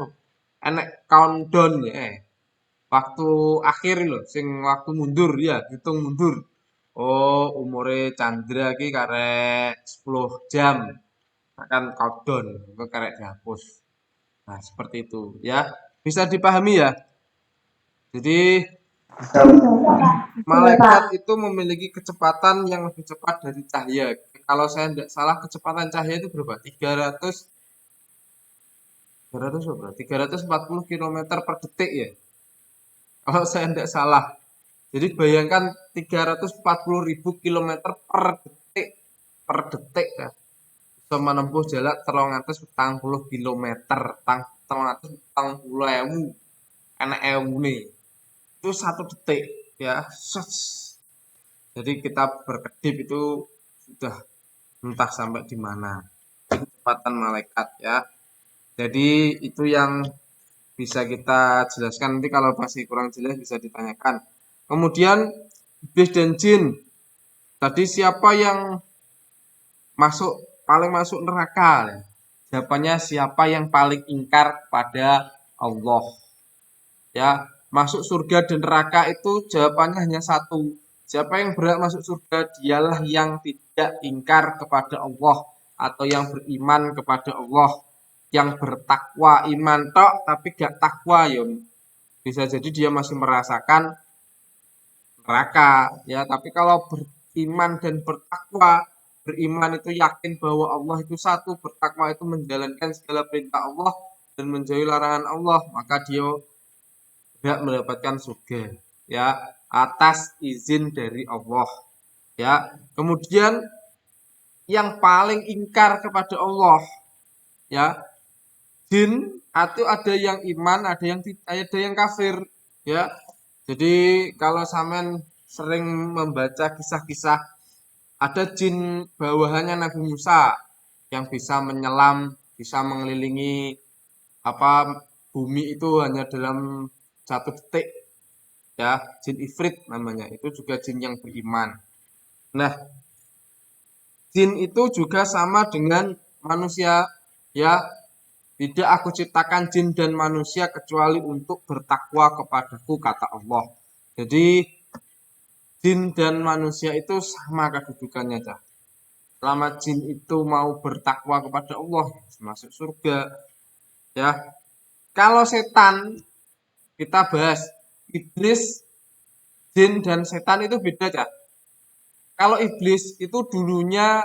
enek countdown ya. Waktu akhir loh, sing waktu mundur ya, hitung mundur. Oh, umure Chandra ki karek 10 jam akan countdown itu karek dihapus. Nah, seperti itu ya. Bisa dipahami ya. Jadi malaikat itu memiliki kecepatan yang lebih cepat dari cahaya. Kalau saya tidak salah kecepatan cahaya itu berapa? 340 km per detik ya. Kalau saya tidak salah. Jadi bayangkan 340.000 km per detik ya. Bisa menempuh jarak 340 km, 340.000 enak nih. Itu 1 detik ya. Jadi kita berkedip itu sudah entah sampai di mana. Kecepatan malaikat ya. Jadi itu yang bisa kita jelaskan, nanti kalau masih kurang jelas bisa ditanyakan. Kemudian iblis dan jin. Tadi siapa yang paling masuk neraka? Jawabannya siapa yang paling ingkar pada Allah. Ya, masuk surga dan neraka itu jawabannya hanya satu. Siapa yang berhak masuk surga? Dialah yang tidak ingkar kepada Allah atau yang beriman kepada Allah. yang bertakwa iman tok tapi gak takwa ya bisa jadi dia masih merasakan neraka ya. Tapi kalau beriman dan bertakwa, beriman itu yakin bahwa Allah itu satu, bertakwa itu menjalankan segala perintah Allah dan menjauhi larangan Allah, maka dia berhak mendapatkan surga ya atas izin dari Allah ya. Kemudian yang paling ingkar kepada Allah ya jin, atau ada yang iman, ada yang kafir ya. Jadi kalau sampean sering membaca kisah-kisah ada jin bawahannya Nabi Musa yang bisa menyelam, bisa mengelilingi bumi itu hanya dalam 1 detik ya, jin ifrit namanya, itu juga jin yang beriman. Nah, jin itu juga sama dengan manusia ya. Tidak aku ciptakan jin dan manusia kecuali untuk bertakwa kepadaku, kata Allah. Jadi jin dan manusia itu sama kedudukannya. Selama jin itu mau bertakwa kepada Allah, masuk surga. Ya. Kalau setan, kita bahas iblis, jin dan setan itu beda ya. Kalau iblis itu dulunya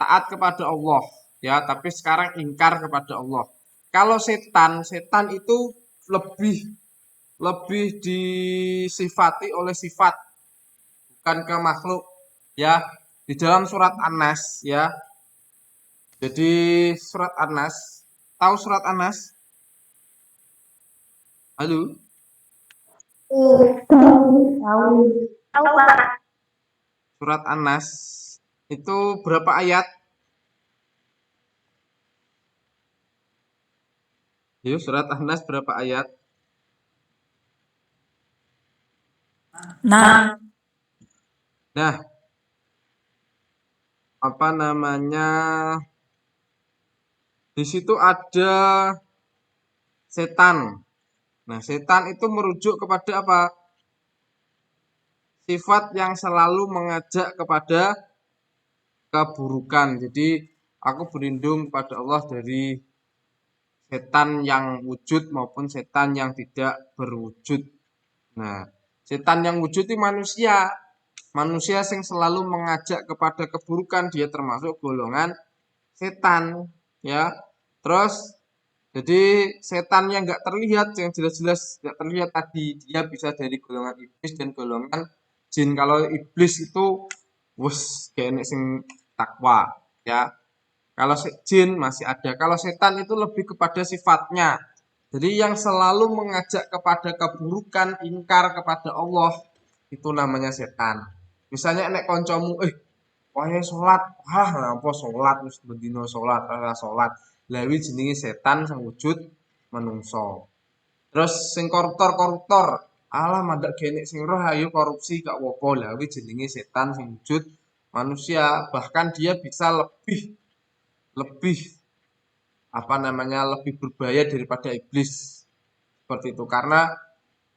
taat kepada Allah, ya, tapi sekarang ingkar kepada Allah. Kalau setan itu lebih disifati oleh sifat, bukan ke makhluk, ya. Di dalam surat An-Nas, ya. Jadi surat An-Nas, tahu surat An-Nas? Halo? Tahu Pak. Surat An-Nas itu berapa ayat? Yuk, surat An-Nas berapa ayat? Nah, Nah, apa namanya? Di situ ada setan. Nah, setan itu merujuk kepada apa? Sifat yang selalu mengajak kepada keburukan. Jadi, aku berlindung pada Allah dari setan yang wujud maupun setan yang tidak berwujud. Nah, setan yang wujud itu manusia. Manusia yang selalu mengajak kepada keburukan, dia termasuk golongan setan, ya. Terus jadi setan yang nggak terlihat, yang jelas-jelas nggak terlihat tadi, dia bisa dari golongan iblis dan golongan jin. Kalau iblis itu kayaknya sing takwa, ya. Kalau jin masih ada. Kalau setan itu lebih kepada sifatnya. Jadi yang selalu mengajak kepada keburukan, ingkar kepada Allah, itu namanya setan. Misalnya nek koncomu, wae salat, napa salat wis bendina salat, ora salat. Lah iki jenenge setan sing wujud manungsa. Terus sing koruptor, alah mandak genek sing roh ayo korupsi gak apa-apa. Lah iki jenenge setan sing wujud manusia, bahkan dia bisa lebih lebih berbahaya daripada iblis. Seperti itu karena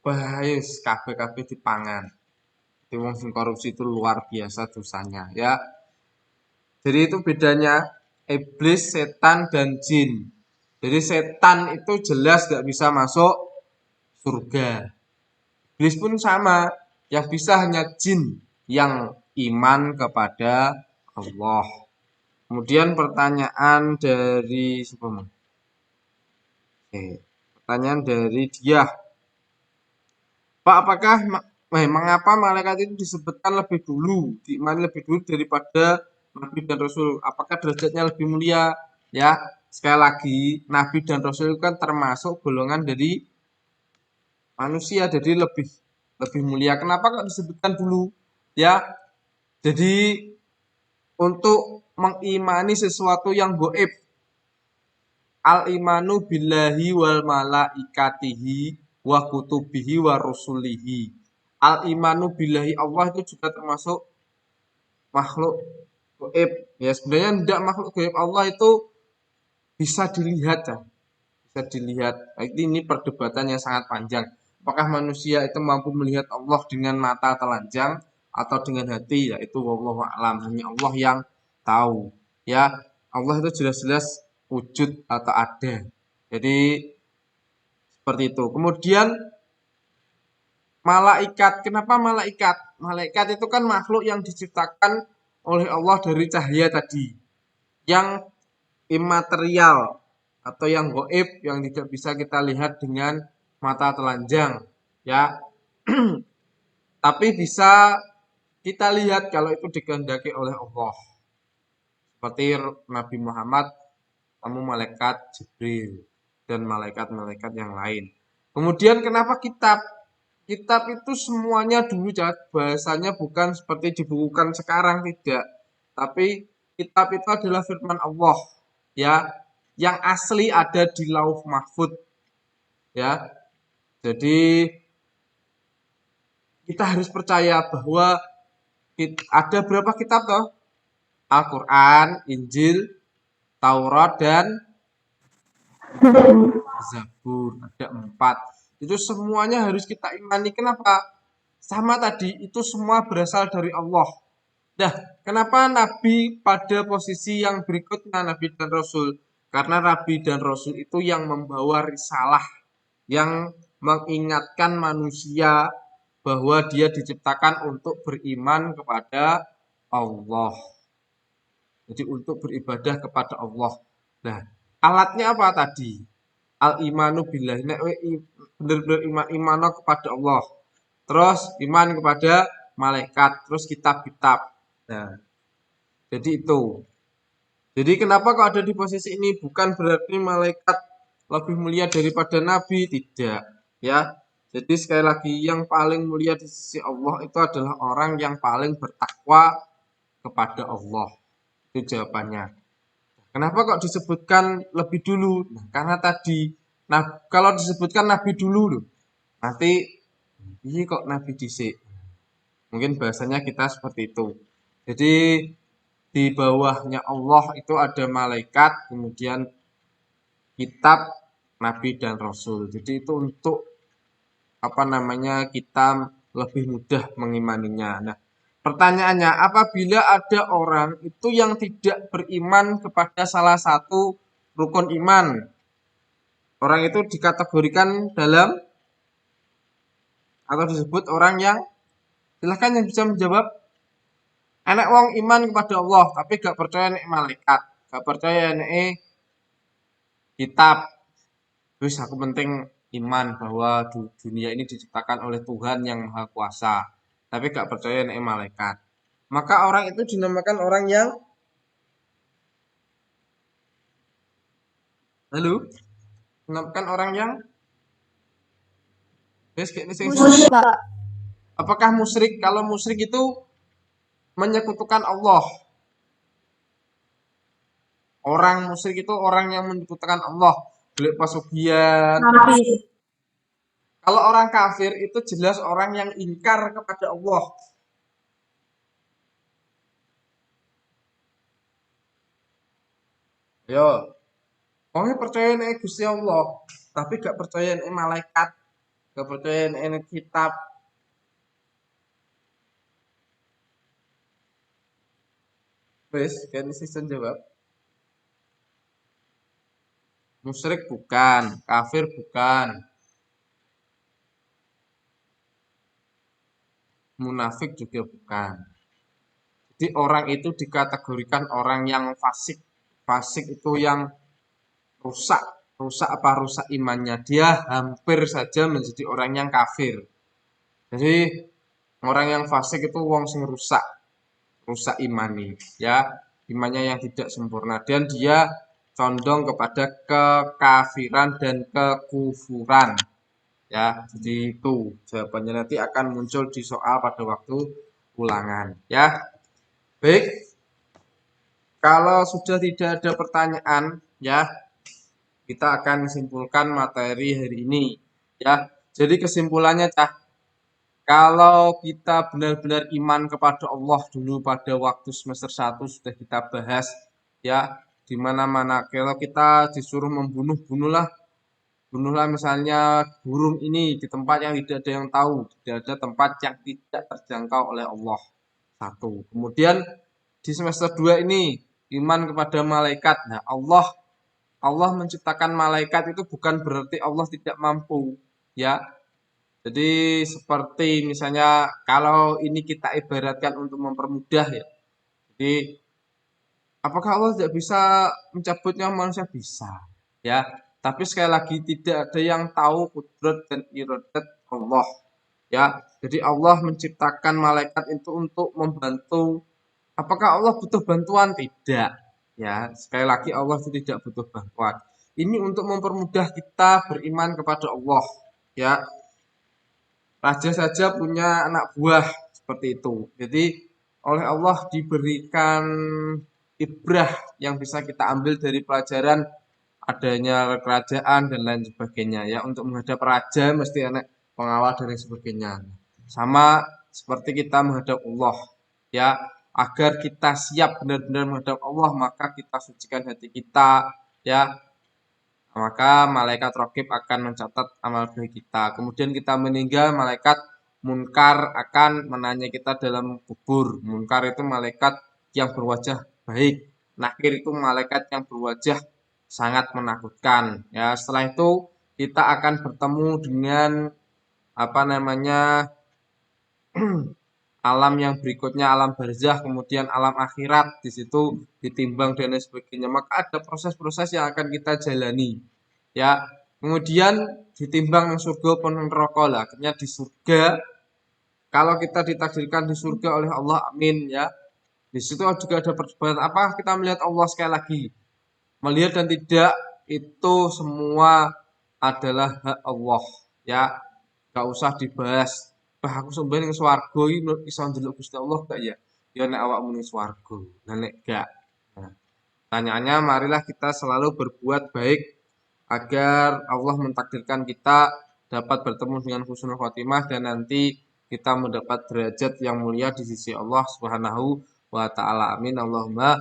bahaya kabeh dipangan. Jadi wong sing korupsi itu luar biasa dosanya ya. Jadi itu bedanya iblis, setan dan jin. Jadi setan itu jelas gak bisa masuk surga. Iblis pun sama, yang bisa hanya jin yang iman kepada Allah. Kemudian pertanyaan dari pertanyaan dari dia. Pak, apakah mengapa malaikat itu disebutkan lebih dulu, diimani lebih dulu daripada Nabi dan Rasul? Apakah derajatnya lebih mulia? Ya, sekali lagi, Nabi dan Rasul itu kan termasuk golongan dari manusia, jadi lebih mulia. Kenapa kok disebutkan dulu? Ya, jadi untuk mengimani sesuatu yang gaib. Al-imanu billahi wal malaikatihi wa kutubihi wa rusulihi. Al-imanu billahi Allah itu juga termasuk makhluk gaib. Ya sebenarnya tidak makhluk gaib, Allah itu bisa dilihat ya. Bisa dilihat. Ini perdebatan yang sangat panjang. Apakah manusia itu mampu melihat Allah dengan mata telanjang atau dengan hati? Yaitu wallahu a'lam, hanya Allah yang tahu. Ya, Allah itu jelas-jelas wujud atau ada. Jadi seperti itu. Kemudian malaikat, kenapa malaikat? Malaikat itu kan makhluk yang diciptakan oleh Allah dari cahaya tadi, yang imaterial atau yang gaib, yang tidak bisa kita lihat dengan mata telanjang, ya. Tapi bisa kita lihat kalau itu dikehendaki oleh Allah. Seperti Nabi Muhammad, kamu malaikat Jibril dan malaikat-malaikat yang lain. Kemudian kenapa kitab? Kitab itu semuanya dulu bahasanya bukan seperti dibukukan sekarang, tidak. Tapi kitab itu adalah firman Allah, ya, yang asli ada di Lauh Mahfud, ya. Jadi kita harus percaya bahwa ada berapa kitab toh? Al-Quran, Injil, Taurat, dan Zabur. Ada 4. Itu semuanya harus kita imani. Kenapa? Sama tadi, itu semua berasal dari Allah. Nah, kenapa Nabi pada posisi yang berikutnya, Nabi dan Rasul? Karena Nabi dan Rasul itu yang membawa risalah, yang mengingatkan manusia bahwa dia diciptakan untuk beriman kepada Allah. Jadi untuk beribadah kepada Allah. Nah, alatnya apa tadi? Al-imanu billah. Nek benar-benar iman kepada Allah. Terus iman kepada malaikat, terus kitab-kitab. Nah, jadi itu. Jadi kenapa kok ada di posisi ini? Bukan berarti malaikat lebih mulia daripada nabi, tidak, ya. Jadi sekali lagi yang paling mulia di sisi Allah itu adalah orang yang paling bertakwa kepada Allah. Itu jawabannya. Kenapa kok disebutkan lebih dulu? Nah, karena tadi, kalau disebutkan nabi dulu loh, nanti ini kok nabi dhisik. Mungkin bahasanya kita seperti itu. Jadi di bawahnya Allah itu ada malaikat, kemudian kitab, nabi dan rasul. Jadi itu untuk kita lebih mudah mengimaninya. Nah, pertanyaannya, apabila ada orang itu yang tidak beriman kepada salah satu rukun iman, orang itu dikategorikan dalam atau disebut orang yang, silahkan yang bisa menjawab. Enek wong iman kepada Allah tapi gak percaya nek malaikat, gak percaya nek kitab. Terus aku penting iman bahwa dunia ini diciptakan oleh Tuhan yang Maha Kuasa, tapi gak percaya nek malaikat. Maka orang itu dinamakan orang yang dinamakan orang yang Musyrik, Pak. apakah musyrik? Kalau musyrik itu menyekutukan Allah. Orang musyrik itu orang yang menyekutukan Allah. Golek pasugihan. Kalau orang kafir itu jelas orang yang ingkar kepada Allah. Yo, wong percaya nek Gusti Allah, tapi gak percaya nek malaikat, gak percaya nek kitab. Wes, kan sistem jawab. Musyrik bukan, kafir bukan. Munafik juga bukan. Jadi orang itu dikategorikan orang yang fasik. Fasik itu yang rusak imannya. Dia hampir saja menjadi orang yang kafir. Jadi orang yang fasik itu wong sing rusak imani, ya, imannya yang tidak sempurna, dan dia condong kepada kekafiran dan kekufuran, ya. Jadi itu jawabannya nanti akan muncul di soal pada waktu ulangan, ya. Baik, kalau sudah tidak ada pertanyaan, ya, kita akan simpulkan materi hari ini, ya. Jadi kesimpulannya, kalau kita benar-benar iman kepada Allah dulu pada waktu semester 1 sudah kita bahas, ya, di mana-mana. Kalau kita disuruh bunuhlah misalnya burung ini di tempat yang tidak ada yang tahu, tidak ada tempat yang tidak terjangkau oleh Allah. 1. Kemudian di semester 2 ini iman kepada malaikat. Nah, Allah Allah menciptakan malaikat itu bukan berarti Allah tidak mampu, ya. Jadi seperti misalnya kalau ini kita ibaratkan untuk mempermudah ya. Jadi apakah Allah tidak bisa mencabut nyawa manusia? Bisa, ya. Tapi sekali lagi tidak ada yang tahu kudrat dan iradat Allah, ya. Jadi Allah menciptakan malaikat itu untuk membantu. Apakah Allah butuh bantuan? Tidak, ya. Sekali lagi Allah itu tidak butuh bantuan. Ini untuk mempermudah kita beriman kepada Allah, ya. Raja saja punya anak buah seperti itu. Jadi oleh Allah diberikan ibrah yang bisa kita ambil dari pelajaran adanya kerajaan dan lain sebagainya, ya. Untuk menghadap raja mesti ada pengawal dan lain sebagainya. Sama seperti kita menghadap Allah, ya. Agar kita siap benar-benar menghadap Allah, maka kita sucikan hati kita, ya. Maka malaikat raqib akan mencatat amal baik kita. Kemudian kita meninggal, malaikat munkar akan menanya kita dalam kubur. Munkar itu malaikat yang berwajah baik. Nakir itu malaikat yang berwajah sangat menakutkan. Ya, setelah itu kita akan bertemu dengan apa namanya alam yang berikutnya, alam barzah, kemudian alam akhirat, di situ ditimbang dan lain sebagainya. Maka ada proses-proses yang akan kita jalani, ya. Kemudian ditimbang yang surga pun neraka lah. Akhirnya di surga, kalau kita ditakdirkan di surga oleh Allah, amin, ya. Di situ juga ada perdebatan, apakah kita melihat Allah sekali lagi? Melihat dan tidak itu semua adalah hak Allah, ya. Gak usah dibahas. Bah aku sampeyan ning swarga iki iso ndelok Gusti Allah gak ya? Ya nek awakmu ning swarga. Lah nek gak. Nah, pertanyaannya marilah kita selalu berbuat baik agar Allah mentakdirkan kita dapat bertemu dengan husnul khotimah dan nanti kita mendapat derajat yang mulia di sisi Allah Subhanahu wa taala. Amin Allahumma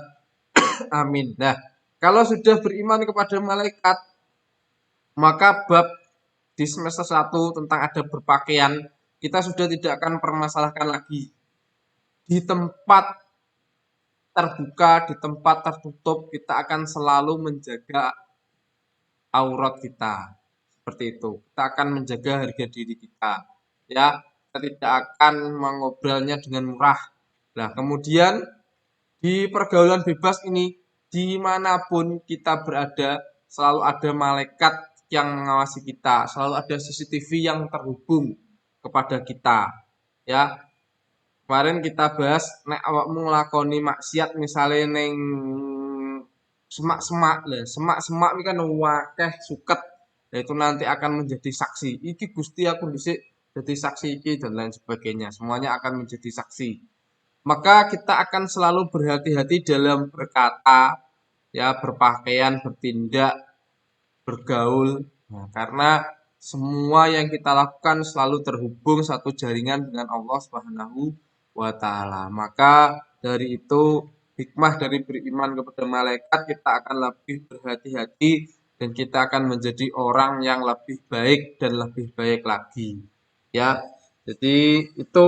amin. Nah, kalau sudah beriman kepada malaikat, maka bab di semester 1 tentang adab berpakaian kita sudah tidak akan permasalahkan lagi. Di tempat terbuka, di tempat tertutup, kita akan selalu menjaga aurat kita. Seperti itu. Kita akan menjaga harga diri kita. Ya, kita tidak akan mengobrolnya dengan murah. Nah, kemudian di pergaulan bebas ini, dimanapun kita berada, selalu ada malaikat yang mengawasi kita, selalu ada CCTV yang terhubung kepada kita, ya. Kemarin kita bahas nek awakmu nglakoni maksiat misalnya neng semak-semak lah, semak-semak ini kan wakeh suket. Nah, itu nanti akan menjadi saksi. Iki Gusti aku dhisik jadi saksi iki dan lain sebagainya. Semuanya akan menjadi saksi. Maka kita akan selalu berhati-hati dalam berkata, ya, berpakaian, bertindak, bergaul. Nah, karena semua yang kita lakukan selalu terhubung satu jaringan dengan Allah Subhanahu wa taala. Maka dari itu hikmah dari beriman kepada malaikat, kita akan lebih berhati-hati dan kita akan menjadi orang yang lebih baik dan lebih baik lagi. Ya. Jadi itu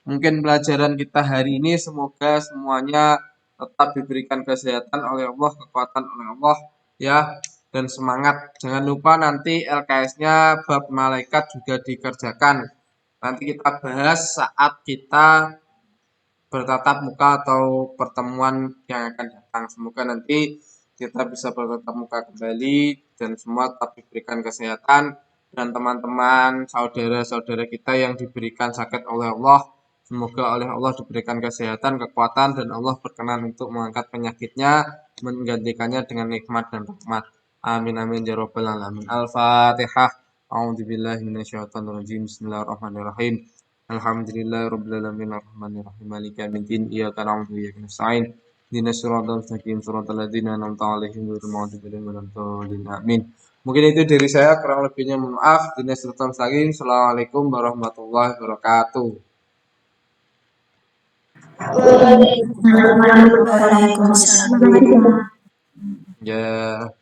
mungkin pelajaran kita hari ini, semoga semuanya tetap diberikan kesehatan oleh Allah, kekuatan oleh Allah, ya, dan semangat. Jangan lupa nanti LKS-nya bab malaikat juga dikerjakan. Nanti kita bahas saat kita bertatap muka atau pertemuan yang akan datang. Semoga nanti kita bisa bertatap muka kembali dan semua tetap diberikan kesehatan, dan teman-teman saudara-saudara kita yang diberikan sakit oleh Allah, semoga oleh Allah diberikan kesehatan, kekuatan, dan Allah berkenan untuk mengangkat penyakitnya, menggantikannya dengan nikmat dan rahmat. Amin amin ya rabbal alamin. Al-Fatihah. A'udzubillahi minasyaitonirrajim. Bismillahirrahmanirrahim. Alhamdulillahirabbil alamin arrahmanirrahim maliki yaumiddin iyyaka na'budu wa iyyaka nasta'in ihdinas siratal mustaqim siratal ladzina an'amta 'alaihim ghairil maghdubi 'alaihim waladdallin. Amin. Mungkin itu dari saya, kurang lebihnya mohon maaf. Ihdinas siratal mustaqim. Assalamualaikum warahmatullahi wabarakatuh. Waalaikumsalam. Ya.